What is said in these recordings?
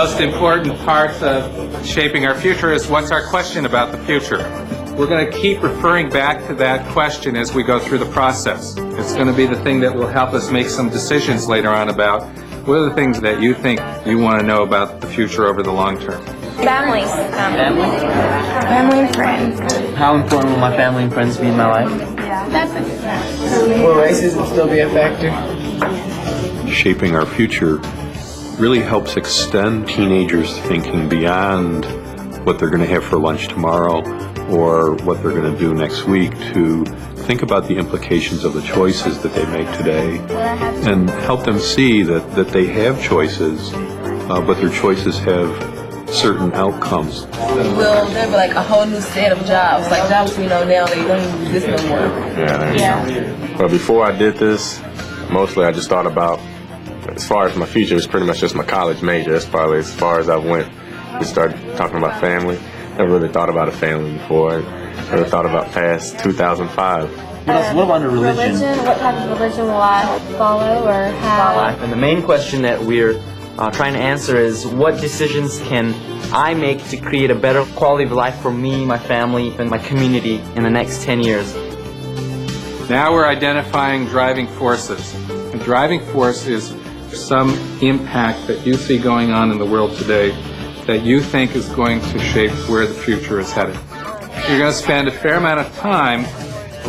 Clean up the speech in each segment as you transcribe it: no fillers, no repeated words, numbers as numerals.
most important parts of shaping our future is what's our question about the future. We're going to keep referring back to that question as we go through the process. It's going to be the thing that will help us make some decisions later on about what are the things that you think you want to know about the future over the long term. Family. Family and friends. How important will my family and friends be in my life? Will racism still be a factor? Shaping our future really helps extend teenagers' thinking beyond what they're going to have for lunch tomorrow or what they're going to do next week to think about the implications of the choices that they make today and help them see that they have choices, but their choices have certain outcomes. Will there be like a whole new set of jobs, like jobs we know now, they don't even do this no more? Yeah. But before I did this, mostly I just thought about, as far as my future, it's pretty much just my college major. That's probably as far as I went. We started talking about family. Never really thought about a family before. Never thought about past 2005. What about religion? What type of religion will I follow or have? And the main question that we're trying to answer is, what decisions can I make to create a better quality of life for me, my family, and my community in the next 10 years? Now we're identifying driving forces. A driving force is some impact that you see going on in the world today that you think is going to shape where the future is headed. You're going to spend a fair amount of time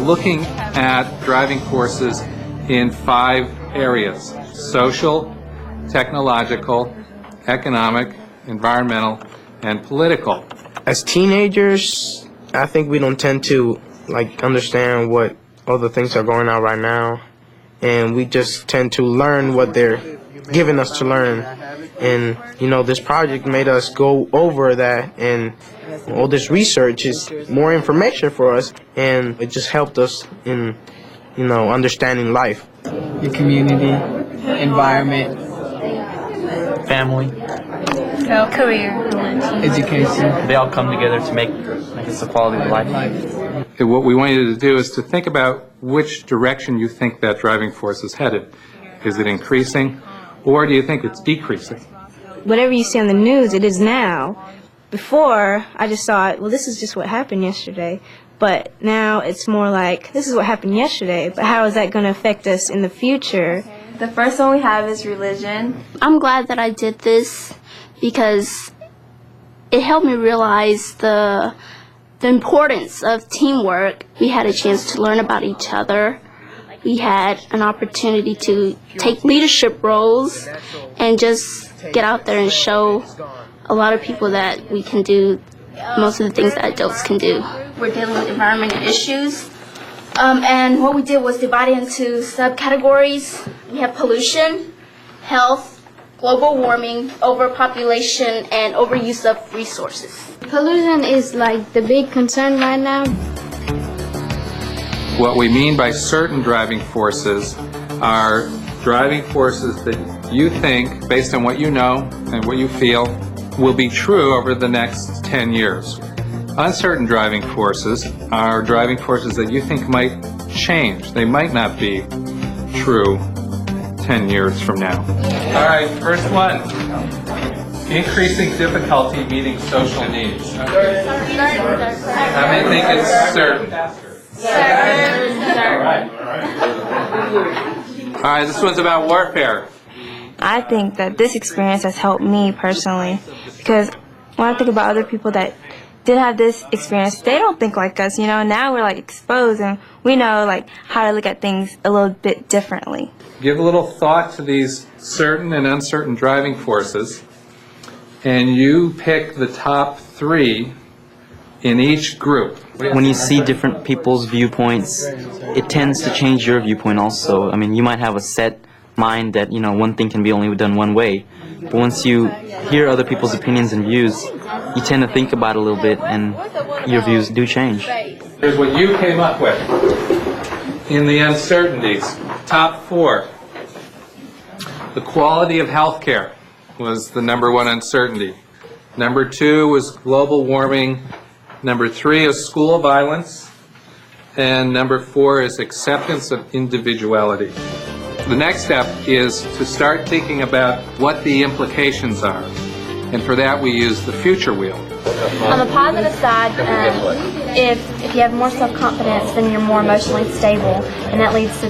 looking at driving forces in 5 areas: social, technological, economic, environmental, and political. As teenagers, I think we don't tend to understand what other things are going on right now, and we just tend to learn what they're giving us to learn. And this project made us go over that, and all this research is more information for us, and it just helped us in understanding life. Your community, environment, Family, So, career. education. they all come together to make us a quality of life. And what we want you to do is to think about which direction you think that driving force is headed. Is it increasing, or do you think it's decreasing? Whatever you see on the news, it is now. Before, I just thought, well, this is just what happened yesterday. But now it's more like, this is what happened yesterday, but how is that going to affect us in the future? The first one we have is religion. I'm glad that I did this because it helped me realize the importance of teamwork. We had a chance to learn about each other. We had an opportunity to take leadership roles and just get out there and show a lot of people that we can do most of the things that adults can do. We're dealing with environmental issues. And what we did was divide it into subcategories. We have pollution, health, global warming, overpopulation, and overuse of resources. Pollution is the big concern right now. What we mean by certain driving forces are driving forces that you think, based on what you know and what you feel, will be true over the next 10 years. Uncertain driving forces are driving forces that you think might change. They might not be true 10 years from now. All right, first one. Increasing difficulty meeting social needs. How many think it's certain? All right, this one's about warfare. I think that this experience has helped me personally, because when I think about other people that did have this experience, they don't think like us, Now we're exposed and we know how to look at things a little bit differently. Give a little thought to these certain and uncertain driving forces, and you pick the top 3 in each group. When you see different people's viewpoints, it tends to change your viewpoint also. I mean, you might have a set mind that, one thing can be only done one way. But once you hear other people's opinions and views, you tend to think about it a little bit, and your views do change. Here's what you came up with in the uncertainties. Top 4. The quality of healthcare was the number 1 uncertainty. Number 2 was global warming. Number 3 is school violence. And number 4 is acceptance of individuality. The next step is to start thinking about what the implications are. And for that, we use the future wheel. On the positive side, if you have more self-confidence, then you're more emotionally stable, and that leads to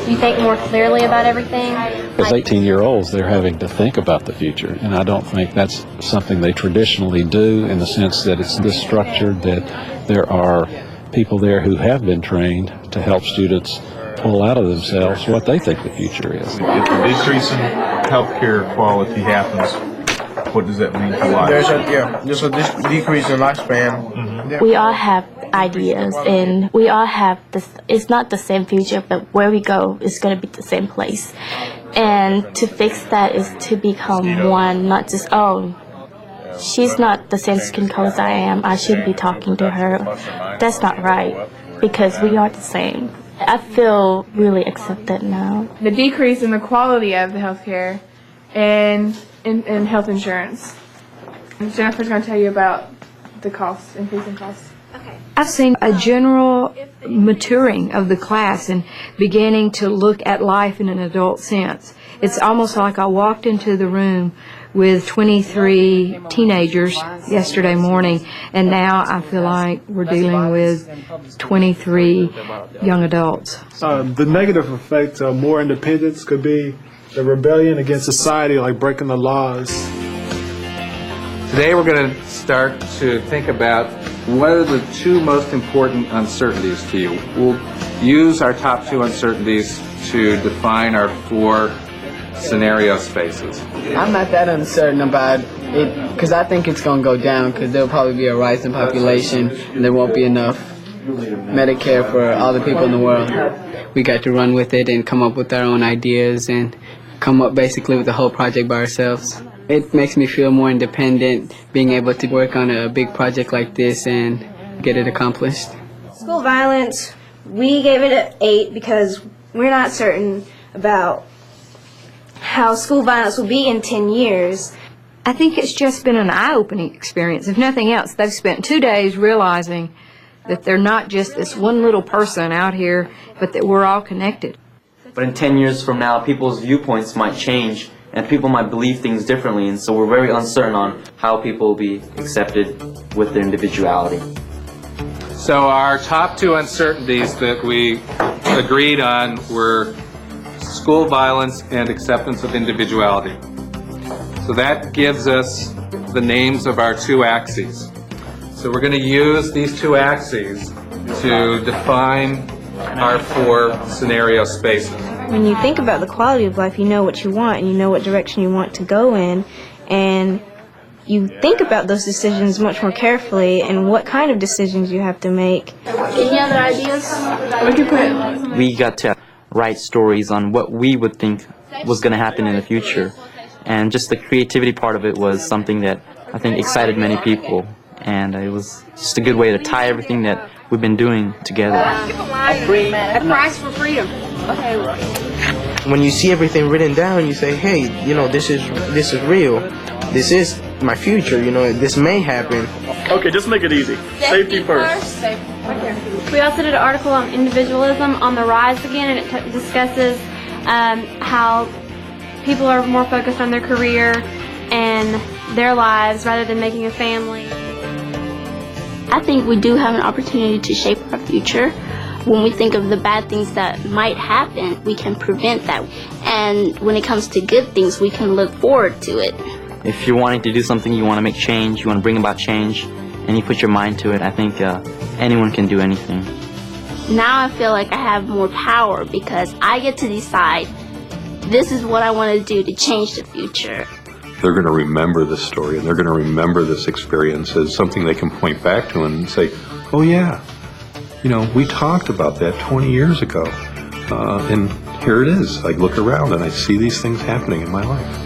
you think more clearly about everything. As 18-year-olds, they're having to think about the future, and I don't think that's something they traditionally do in the sense that it's this structured, that there are people there who have been trained to help students pull out of themselves what they think the future is. If a decrease in healthcare quality happens, what does that mean for life? There's a decrease in lifespan. We all have ideas, and we all have this. It's not the same future, but where we go is going to be the same place. And to fix that is to become one, not just, oh, she's not the same skin color as I am, I shouldn't be talking to her. That's not right, because we are the same. I feel really accepted now. The decrease in the quality of the healthcare and health insurance. And Jennifer's going to tell you about the cost, increasing costs. I've seen a general maturing of the class and beginning to look at life in an adult sense. It's almost like I walked into the room with 23 teenagers yesterday morning, and now I feel like we're dealing with 23 young adults. The negative effect of more independence could be the rebellion against society, like breaking the laws. Today we're going to start to think about what are the two most important uncertainties to you. We'll use our top two uncertainties to define our 4 scenario spaces. I'm not that uncertain about it because I think it's going to go down because there'll probably be a rise in population and there won't be enough Medicare for all the people in the world. We got to run with it and come up with our own ideas and come up basically with the whole project by ourselves. It makes me feel more independent, being able to work on a big project like this and get it accomplished. School violence, we gave it an 8 because we're not certain about how school violence will be in 10 years. I think it's just been an eye-opening experience. If nothing else, they've spent 2 days realizing that they're not just this one little person out here, but that we're all connected. But in 10 years from now, people's viewpoints might change, and people might believe things differently, and so we're very uncertain on how people will be accepted with their individuality. So our top 2 uncertainties that we agreed on were school violence and acceptance of individuality. So that gives us the names of our 2 axes. So we're going to use these 2 axes to define our 4 scenario spaces. When you think about the quality of life, you know what you want and you know what direction you want to go in, and you think about those decisions much more carefully and what kind of decisions you have to make. Any other ideas? What'd you put? We got to write stories on what we would think was going to happen in the future, and just the creativity part of it was something that I think excited many people, and it was just a good way to tie everything that we've been doing together. A prize for freedom. When you see everything written down, you say, hey, you know, this is real. This is my future, you know, this may happen. Okay, just make it easy. Safety first. We also did an article on individualism on the rise again, and it discusses how people are more focused on their career and their lives rather than making a family. I think we do have an opportunity to shape our future. When we think of the bad things that might happen, we can prevent that. And when it comes to good things, we can look forward to it. If you're wanting to do something, you want to make change, you want to bring about change, and you put your mind to it, I think anyone can do anything. Now I feel like I have more power because I get to decide this is what I want to do to change the future. They're going to remember this story, and they're going to remember this experience as something they can point back to and say, oh yeah, you know, we talked about that 20 years ago, and here it is. I look around and I see these things happening in my life.